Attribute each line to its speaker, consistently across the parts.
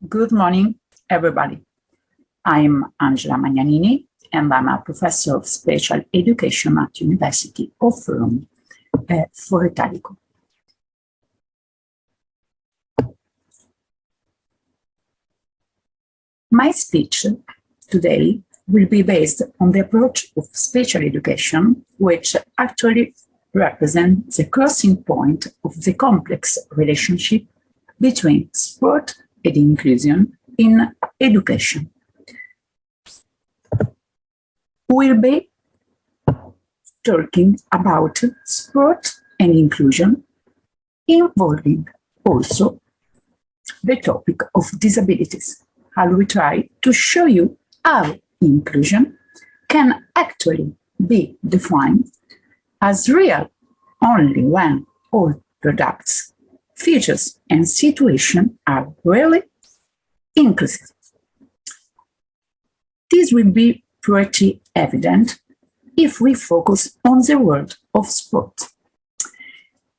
Speaker 1: Good morning, everybody. I'm Angela Magnanini, and I'm a professor of special education at University of Rome for Italico. My speech today will be based on the approach of special education, which actually represents the crossing point of the complex relationship between sport and inclusion in education. We'll be talking about sport and inclusion, involving also the topic of disabilities. I will try to show you how inclusion can actually be defined as real only when all products, features, and situations are really inclusive. This will be pretty evident if we focus on the world of sport.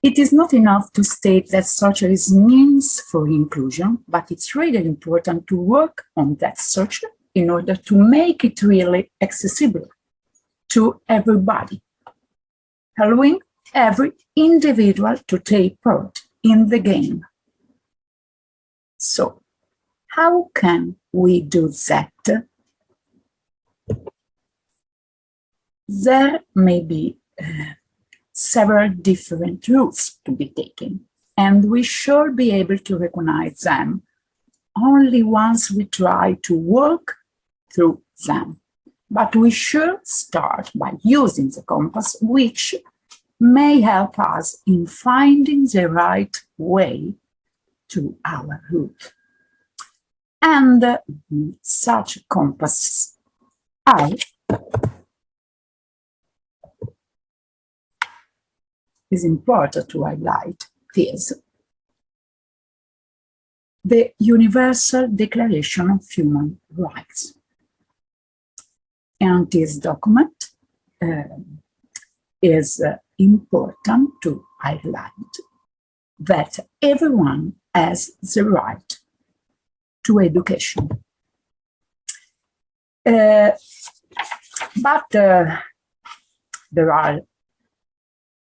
Speaker 1: It is not enough to state that socialism means for inclusion, but it's really important to work on that search in order to make it really accessible to everybody, allowing every individual to take part in the game. So, how can we do that? There may be several different routes to be taken, and we should be able to recognize them only once we try to work through them. But we should start by using the compass, which may help us in finding the right way to our route. And such compasses are is important to highlight this. The Universal Declaration of Human Rights. And this document is important to highlight that everyone has the right to education. But there are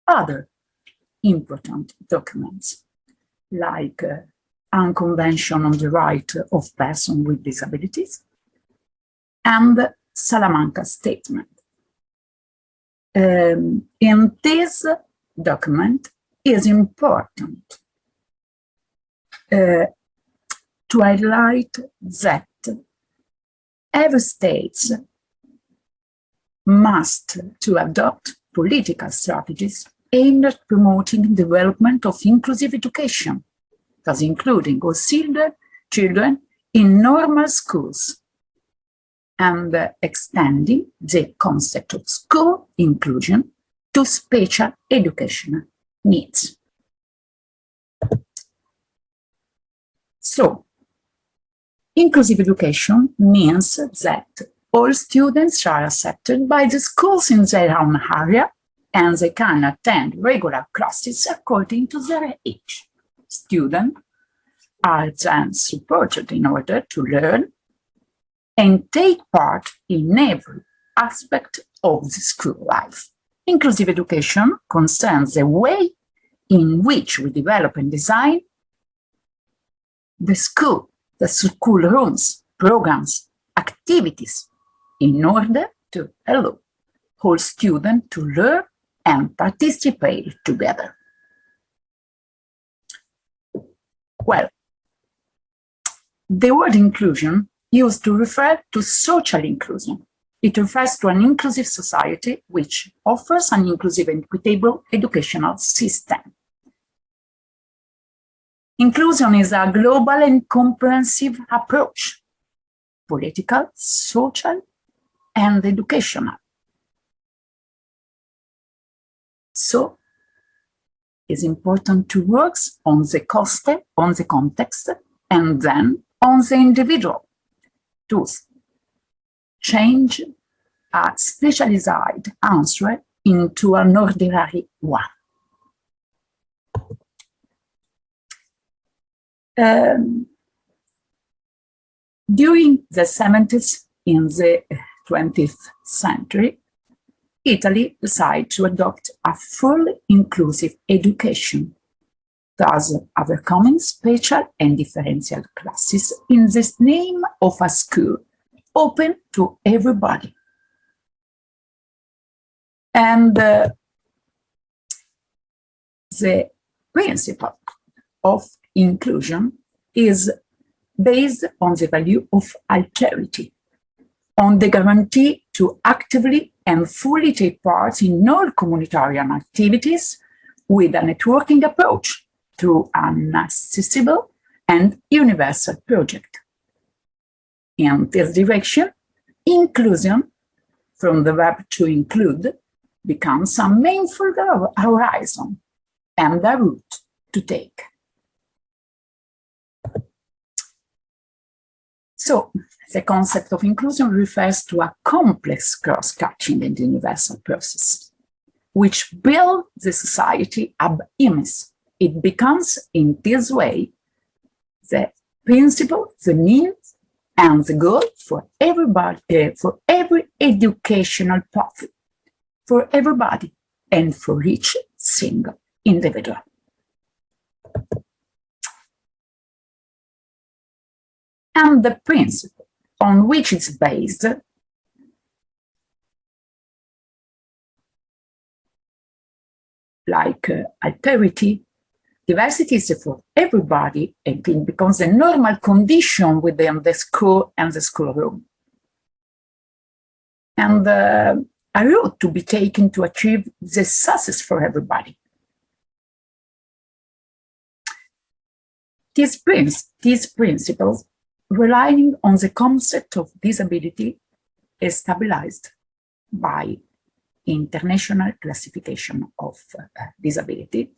Speaker 1: other important documents, like Convention on the Right of Persons with Disabilities and Salamanca Statement. In this document, it is important to highlight that every state must to adopt political strategies aimed at promoting development of inclusive education, thus including all children in normal schools, and extending the concept of school inclusion to special educational needs. So, inclusive education means that all students are accepted by the schools in their own area, and they can attend regular classes according to their age. Students are then supported in order to learn and take part in every aspect of the school life. Inclusive education concerns the way in which we develop and design the school rooms, programs, activities, in order to allow all students to learn and participate together. Well, the word inclusion used to refer to social inclusion. It refers to an inclusive society which offers an inclusive and equitable educational system. Inclusion is a global and comprehensive approach, political, social, and educational. So, it's important to work on the context, and then on the individual to change a specialized answer into an ordinary one. During the 70s in the 20th century, Italy decided to adopt a fully inclusive education, thus overcoming special and differential classes in the name of a school open to everybody. And the principle of inclusion is based on the value of alterity, on the guarantee to actively and fully take part in all communitarian activities with a networking approach through an accessible and universal project. In this direction, inclusion, from the verb to include, becomes a meaningful horizon and a route to take. So, the concept of inclusion refers to a complex cross-cutting and universal process, which builds the society ab imis. It becomes, in this way, the principle, the means, and the goal for everybody, for every educational path, for everybody, and for each single individual. And the principle on which it's based like alterity, diversity is for everybody, and it becomes a normal condition within the school and the schoolroom. And a route to be taken to achieve the success for everybody. These principles, relying on the concept of disability, is stabilized by international classification of disability,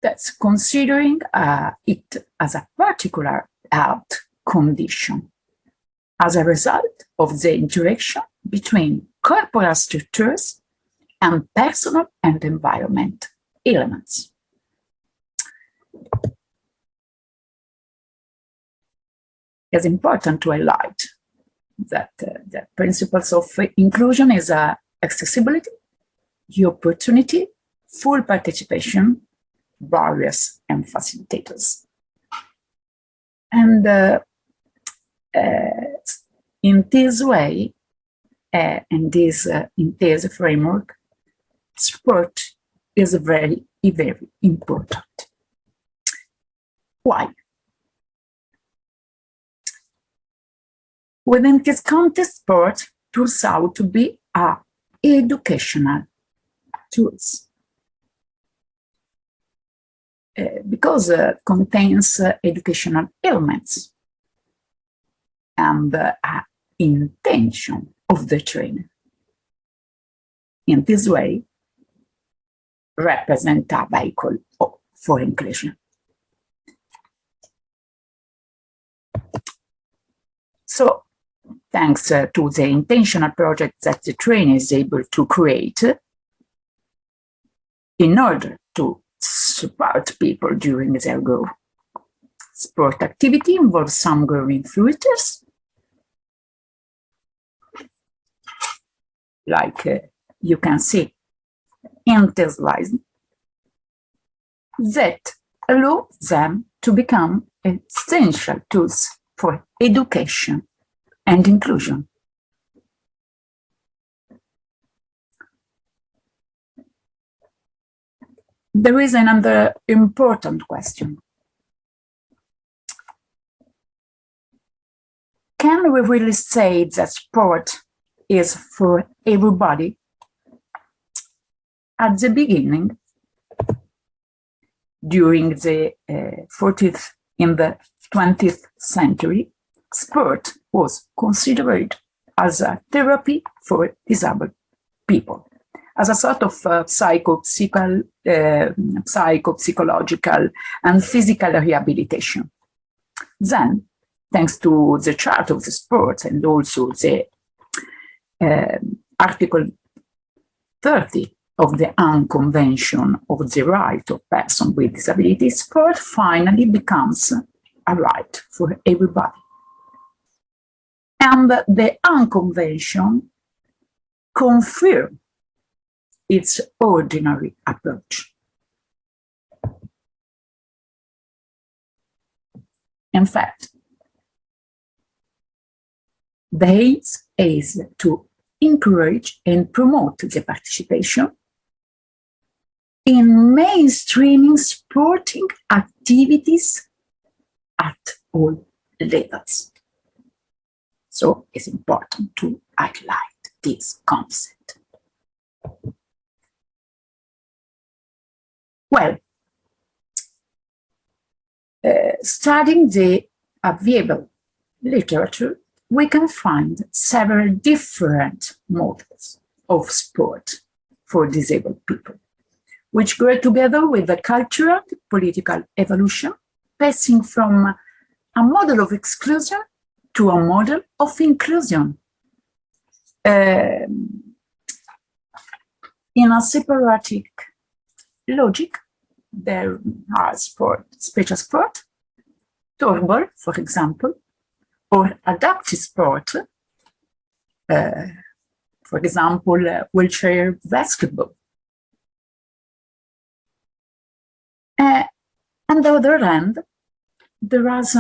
Speaker 1: that's considering it as a particular health condition as a result of the interaction between corporal structures and personal and environment elements. It's important to highlight that the principles of inclusion is accessibility, opportunity, full participation, barriers, and facilitators. And in this way, in this framework, sport is very, very important. Why? Within this context, sport turns out to be an educational tools because it contains educational elements and intention of the training. In this way, represent a vehicle for inclusion. So, thanks to the intentional project that the trainer is able to create in order to support people during their growth. Sport activity involves some growing filters, like you can see in this slide, that allow them to become essential tools for education and inclusion. There is another important question. Can we really say that sport is for everybody? At the beginning, during the 40th in the 20th century, sport was considered as a therapy for disabled people, as a sort of psychopsychological and physical rehabilitation. Then, thanks to the chart of the sport and also the Article 30 of the Convention of the Right of Persons with Disabilities, sport finally becomes a right for everybody. And the unconvention confirms its ordinary approach. In fact, the aim is to encourage and promote the participation in mainstreaming sporting activities at all levels. So it's important to highlight this concept. Well, studying the available literature, we can find several different models of sport for disabled people, which grow together with the cultural, political evolution, passing from a model of exclusion to a model of inclusion. In a separatic logic, there are special sport, turbo, for example, or adaptive sport, for example, wheelchair basketball. On the other hand, there is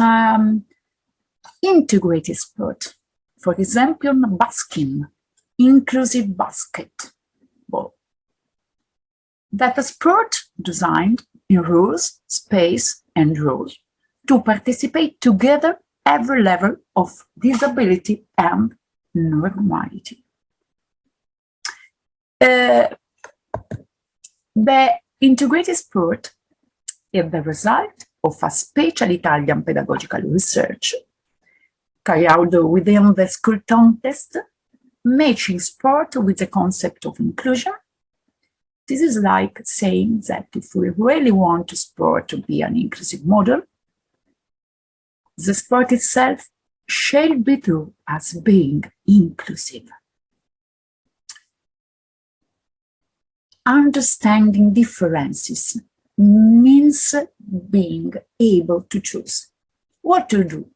Speaker 1: integrated sport, for example, basking, inclusive basketball. That is sport designed in rules, space, and rules to participate together every level of disability and normality. The integrated sport is the result of a special Italian pedagogical research carried out within the school context, matching sport with the concept of inclusion. This is like saying that if we really want sport to be an inclusive model, the sport itself shall be true as being inclusive. Understanding differences means being able to choose what to do.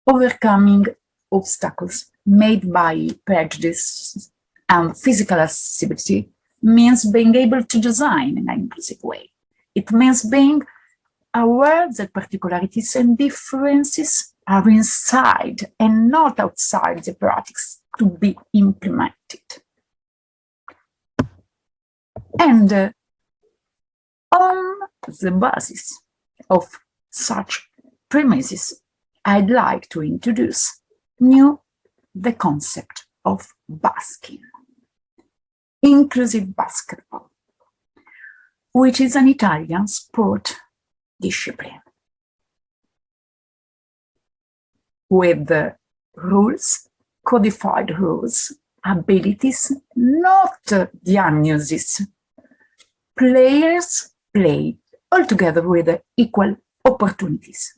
Speaker 1: Overcoming obstacles made by prejudice and physical accessibility means being able to design in an inclusive way. It means being aware that particularities and differences are inside and not outside the practice to be implemented. And on the basis of such premises, I'd like to introduce the concept of basking, inclusive basketball, which is an Italian sport discipline with the rules, codified rules, abilities, not diagnosis. Players play altogether with equal opportunities.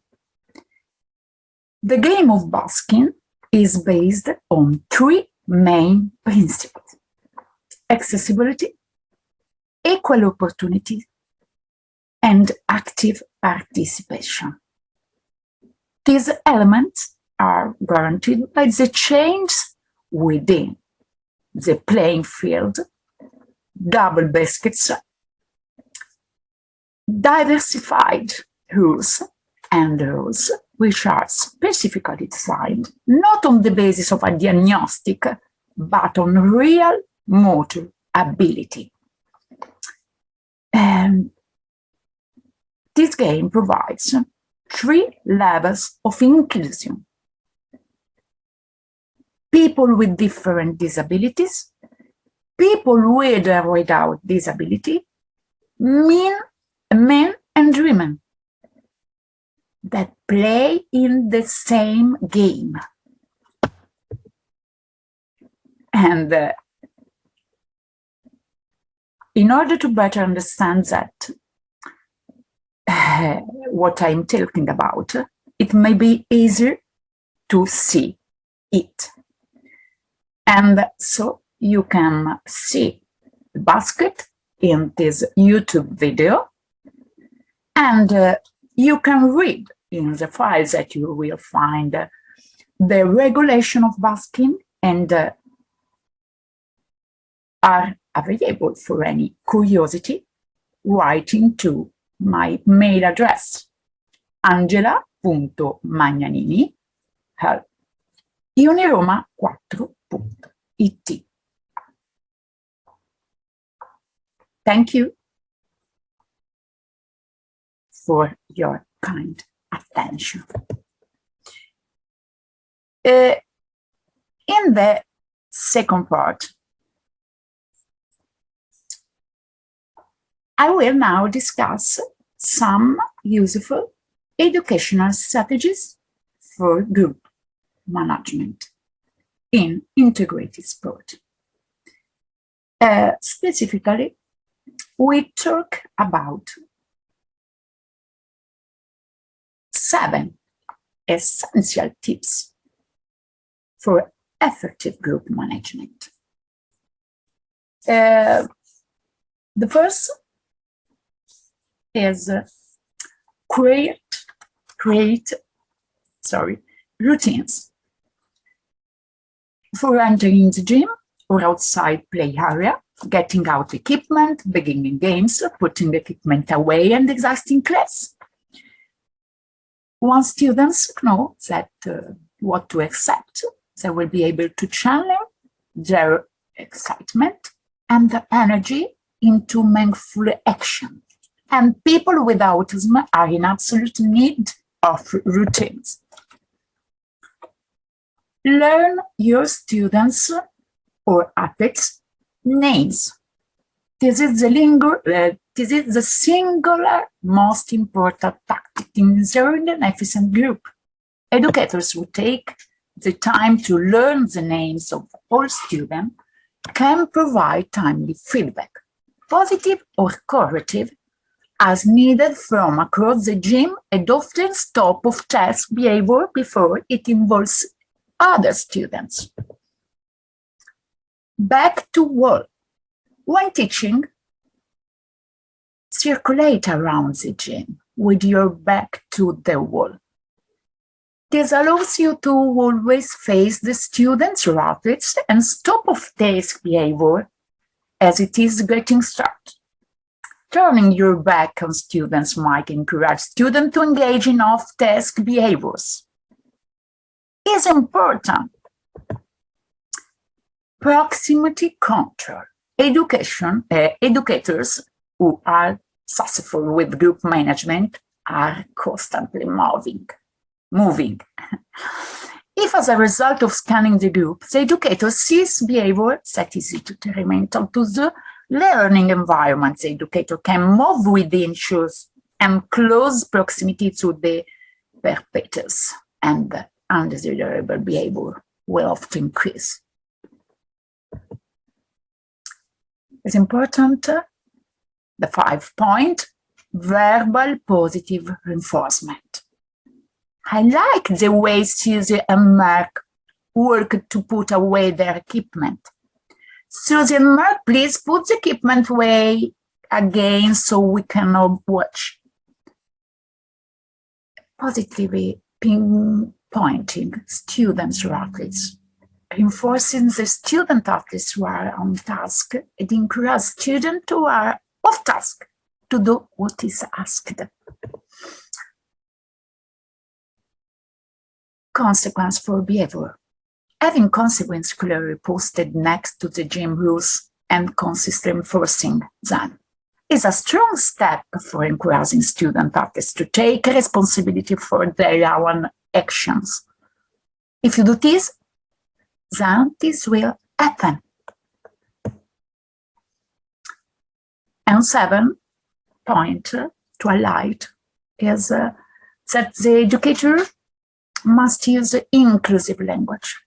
Speaker 1: The game of basking is based on three main principles: accessibility, equal opportunity, and active participation. These elements are guaranteed by the change within the playing field, double baskets, diversified rules, and rules which are specifically designed not on the basis of a diagnostic, but on real motor ability. This game provides three levels of inclusion: people with different disabilities, people with or without disability, men and women that play in the same game. And in order to better understand that, what I'm talking about, it may be easier to see it. And so you can see the basket in this YouTube video, and You can read in the files that you will find the regulation of basking and are available for any curiosity. Writing to my mail address, angela.magnanini@uniroma4.it. Thank you for your kind attention. In the second part, I will now discuss some useful educational strategies for group management in integrated sport. Specifically, we talk about 7 essential tips for effective group management. The first is create routines for entering the gym or outside play area, getting out equipment, beginning games, putting equipment away, and exhausting class. Once students know that what to expect, they will be able to channel their excitement and the energy into meaningful action. And people with autism are in absolute need of routines. Learn your students' or athletes' names. This is the singular most important tactic in ensuring an efficient group. Educators who take the time to learn the names of all students can provide timely feedback, positive or corrective, as needed from across the gym, and often stop of task behavior before it involves other students. Back to wall. When teaching, circulate around the gym with your back to the wall. This allows you to always face the students or athletes and stop off-task behavior as it is getting started. Turning your back on students might encourage students to engage in off-task behaviors. Is important. Proximity control. Educators who are successful with group management are constantly moving. If as a result of scanning the group, the educator sees behavior that is detrimental to the learning environment, the educator can move within shoes and close proximity to the perpetrators, and undesirable behavior will often increase. It's important, the 5-point, verbal positive reinforcement. I like the way Susie and Mark work to put away their equipment. Susie and Mark, please put the equipment away again so we can all watch. Positively pinpointing students or athletes, reinforcing the student athletes who are on task, and encourage students who are off task to do what is asked. Consequence for behavior. Having consequences clearly posted next to the gym rules and consistently enforcing them is a strong step for encouraging student athletes to take responsibility for their own actions. If you do this, then this will happen. And 7-point to highlight is that the educator must use inclusive language.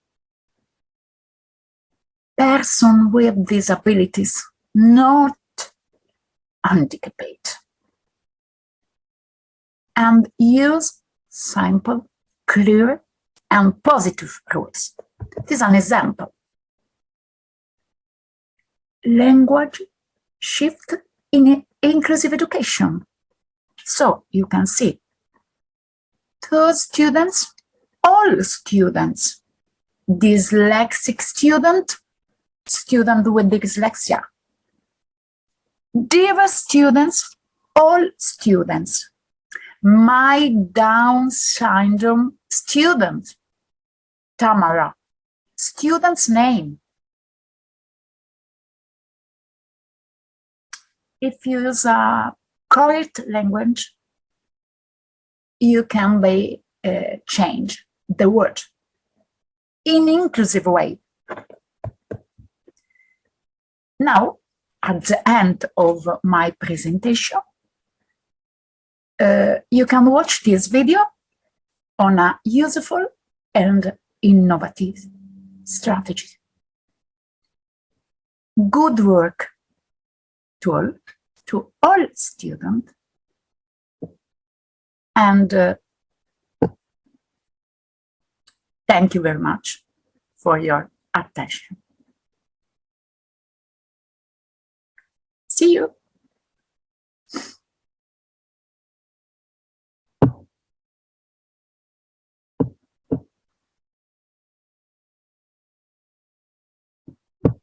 Speaker 1: Persons with disabilities, not handicapped. And use simple, clear, and positive rules. This is an example. Language shift in inclusive education. So you can see to students, all students, dyslexic student, student with dyslexia, dear students, all students, my Down syndrome student, Tamara, student's name. If you use a correct language, you can change the word in inclusive way. Now, at the end of my presentation, you can watch this video on a useful and innovative strategy. Good work to all students, and thank you very much for your attention. See you.